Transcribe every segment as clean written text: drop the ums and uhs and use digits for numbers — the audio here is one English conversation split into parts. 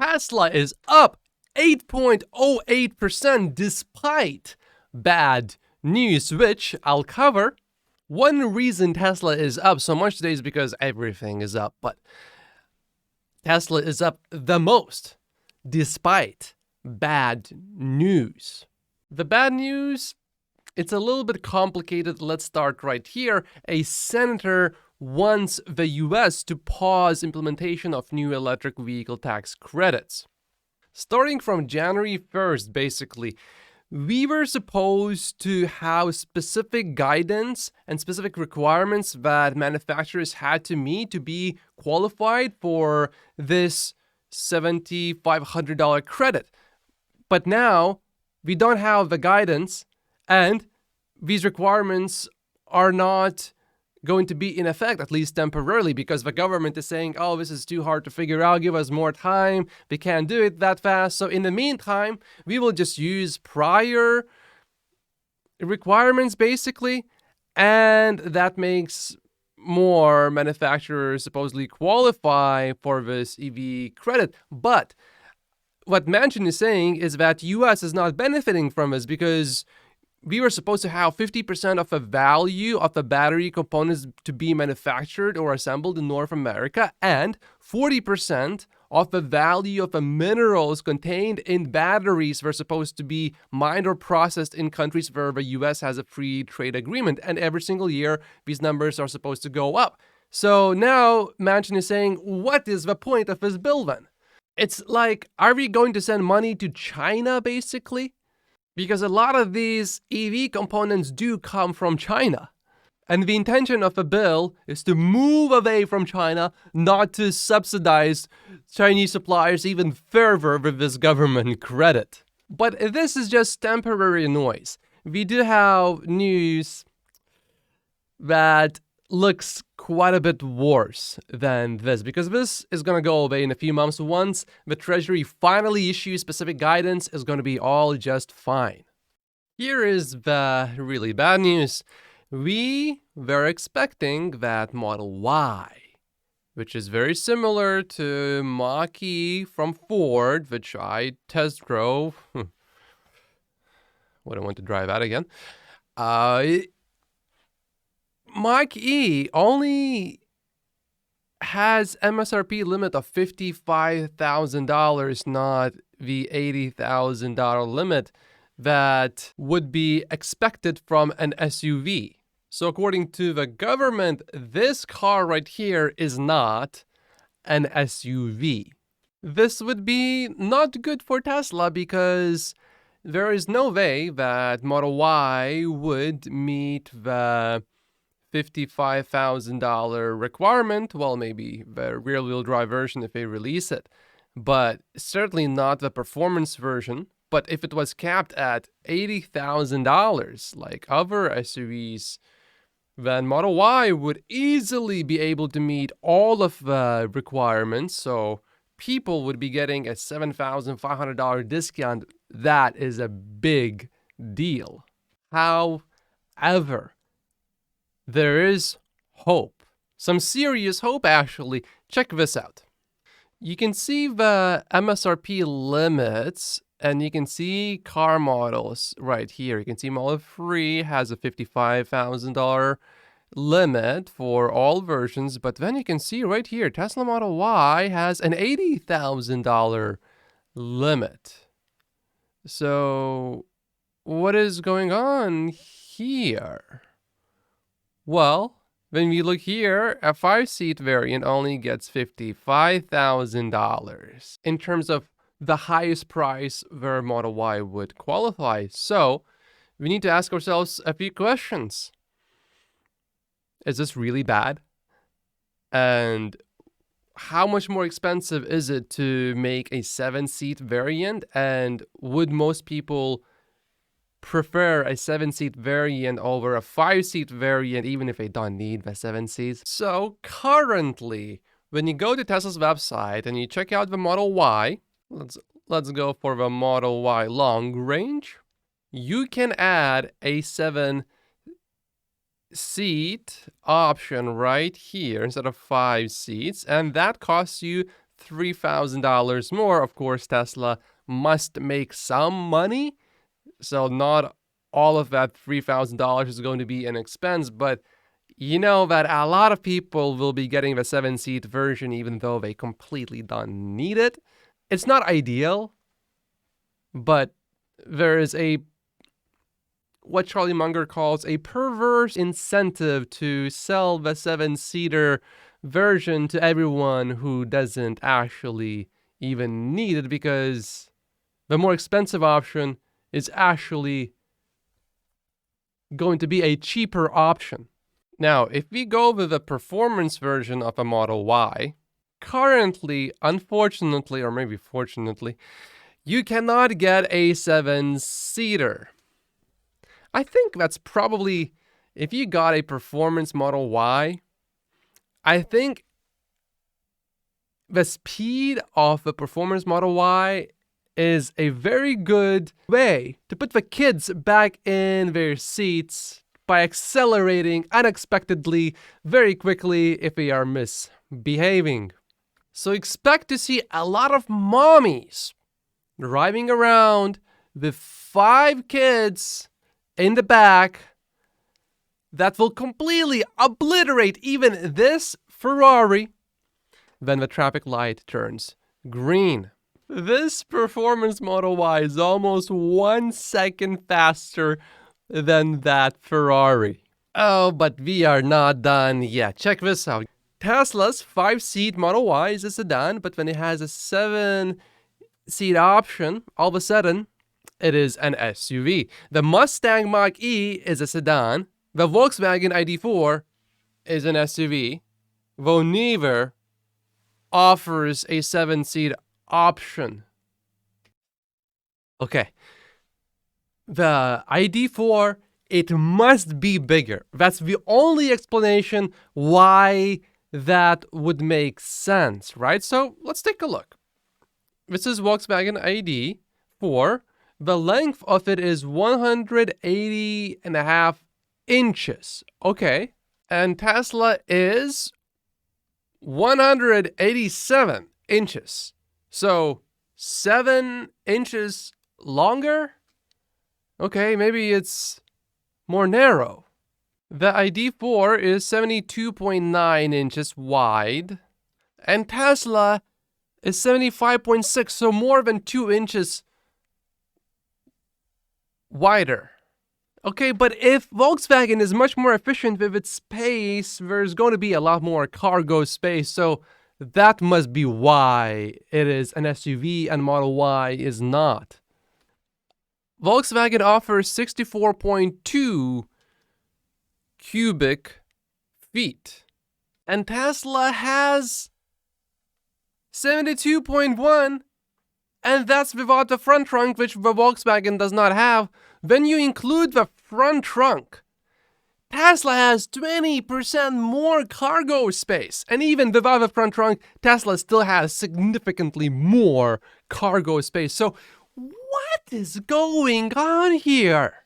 Tesla is up 8.08% despite bad news, which I'll cover. One reason Tesla is up so much today is because everything is up, but Tesla is up the most despite bad news. The bad news, it's a little bit complicated. Let's start right here. A senator wants the US to pause implementation of new electric vehicle tax credits. Starting from January 1st, basically, we were supposed to have specific guidance and specific requirements that manufacturers had to meet to be qualified for this $7,500 credit. But now we don't have the guidance, and these requirements are not going to be in effect, at least temporarily, because the government is saying, oh, this is too hard to figure out, give us more time, we can't do it that fast. So in the meantime, we will just use prior requirements, basically, and that makes more manufacturers supposedly qualify for this EV credit. But what Manchin is saying is that US is not benefiting from this because we were supposed to have 50% of the value of the battery components to be manufactured or assembled in North America, and 40% of the value of the minerals contained in batteries were supposed to be mined or processed in countries where the US has a free trade agreement. And every single year, these numbers are supposed to go up. So now Manchin is saying, what is the point of this bill then? It's like, are we going to send money to China, basically? Because a lot of these EV components do come from China. And the intention of the bill is to move away from China, not to subsidize Chinese suppliers even further with this government credit. But this is just temporary noise. We do have news that looks quite a bit worse than this, because this is going to go away in a few months. Once the Treasury finally issues specific guidance, it's going to be all just fine. Here is the really bad news. We were expecting that Model Y, which is very similar to Mach-E from Ford, which I test drove. Wouldn't want to drive that again. Mach-E only has MSRP limit of $55,000, not the $80,000 limit that would be expected from an SUV. So according to the government, this car right here is not an SUV. This would be not good for Tesla because there is no way that Model Y would meet the $55,000 requirement. Well, maybe the rear-wheel drive version if they release it, but certainly not the performance version. But if it was capped at $80,000 like other SUVs, then Model Y would easily be able to meet all of the requirements. So people would be getting a $7,500 discount. That is a big deal. However, there is hope. Some serious hope, actually. Check this out. You can see the MSRP limits, and you can see car models right here. You can see Model 3 has a $55,000 limit for all versions, but then you can see right here, Tesla Model Y has an $80,000 limit. So what is going on here? Well, when we look here, a 5-seat variant only gets $55,000 in terms of the highest price where Model Y would qualify. So we need to ask ourselves a few questions. Is this really bad? And how much more expensive is it to make a 7-seat variant? And would most people prefer a 7-seat variant over a 5-seat variant, even if they don't need the 7 seats? So currently, when you go to Tesla's website and you check out the Model Y, let's go for the Model Y long range, you can add a 7-seat option right here instead of 5 seats, and that costs you $3,000 more. Of course, Tesla must make some money, so not all of that $3,000 is going to be an expense, but you know that a lot of people will be getting the 7-seat version even though they completely don't need it. It's not ideal, but there is what Charlie Munger calls a perverse incentive to sell the 7-seater version to everyone who doesn't actually even need it, because the more expensive option is actually going to be a cheaper option. Now, if we go with the performance version of a Model Y, currently, unfortunately, or maybe fortunately, you cannot get a 7-seater. I think that's probably, if you got a performance Model Y, I think the speed of the performance Model Y is a very good way to put the kids back in their seats by accelerating unexpectedly very quickly if they are misbehaving. So expect to see a lot of mommies driving around with 5 kids in the back that will completely obliterate even this Ferrari when the traffic light turns green. This performance Model Y is almost 1 second faster than that Ferrari. Oh, but we are not done yet. Check this out. Tesla's 5-seat Model Y is a sedan, but when it has a 7-seat option, all of a sudden, it is an SUV. The Mustang Mach-E is a sedan. The Volkswagen ID.4 is an SUV, though neither offers a 7-seat option. Okay. The ID.4, it must be bigger. That's the only explanation why that would make sense, right? So let's take a look. This is Volkswagen ID.4. The length of it is 180.5 inches. Okay. And Tesla is 187 inches. So 7 inches longer? Okay, maybe it's more narrow. The ID.4 is 72.9 inches wide, and Tesla is 75.6, so more than 2 inches wider. Okay, but if Volkswagen is much more efficient with its space, there's going to be a lot more cargo space, so that must be why it is an SUV and Model Y is not. Volkswagen offers 64.2 cubic feet, and Tesla has 72.1, and that's without the front trunk, which the Volkswagen does not have. When you include the front trunk, Tesla has 20% more cargo space. And even without the front trunk, Tesla still has significantly more cargo space. So what is going on here?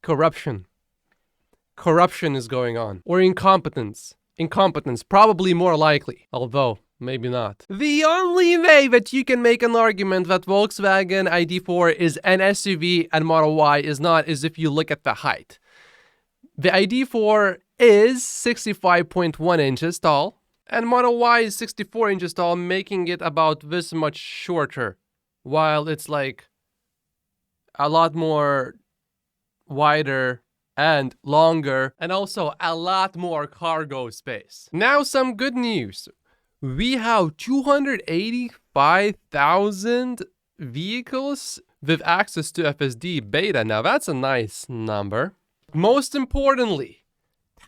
Corruption. Corruption is going on. Or incompetence. Incompetence, probably more likely. Although, maybe not. The only way that you can make an argument that Volkswagen ID.4 is an SUV and Model Y is not is if you look at the height. The ID.4 is 65.1 inches tall, and Model Y is 64 inches tall, making it about this much shorter, while it's like a lot more wider and longer, and also a lot more cargo space. Now some good news. We have 285,000 vehicles with access to FSD beta. Now that's a nice number. Most importantly,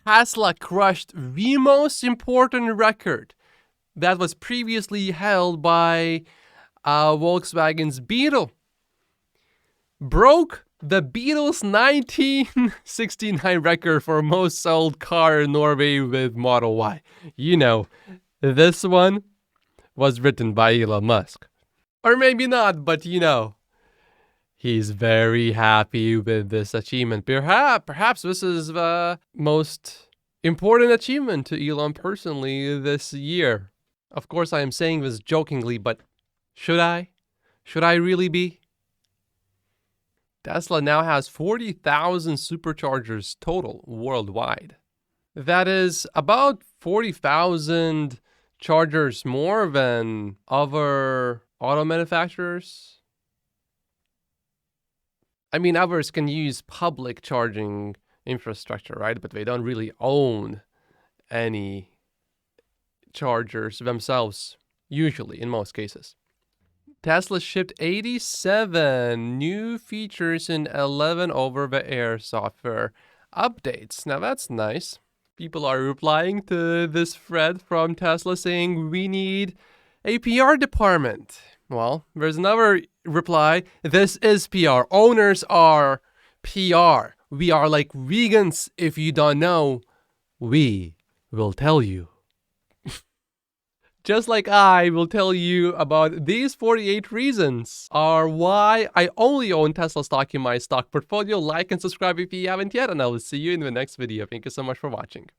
Tesla crushed the most important record that was previously held by Volkswagen's Beetle. Broke the Beetle's 1969 record for most sold car in Norway with Model Y. You know, this one was written by Elon Musk. Or maybe not, but you know, he's very happy with this achievement. Perhaps this is the most important achievement to Elon personally this year. Of course, I am saying this jokingly, but should I? Should I really be? Tesla now has 40,000 superchargers total worldwide. That is about 40,000 chargers more than other auto manufacturers. I mean, others can use public charging infrastructure, right? But they don't really own any chargers themselves, usually, in most cases. Tesla shipped 87 new features in 11 over-the-air software updates. Now that's nice. People are replying to this thread from Tesla saying we need a PR department. Well, there's another reply. This is PR. Owners are PR. We are like vegans. If you don't know, we will tell you. Just like I will tell you about these 48 reasons are why I only own Tesla stock in my stock portfolio. Like and subscribe if you haven't yet, and I will see you in the next video. Thank you so much for watching.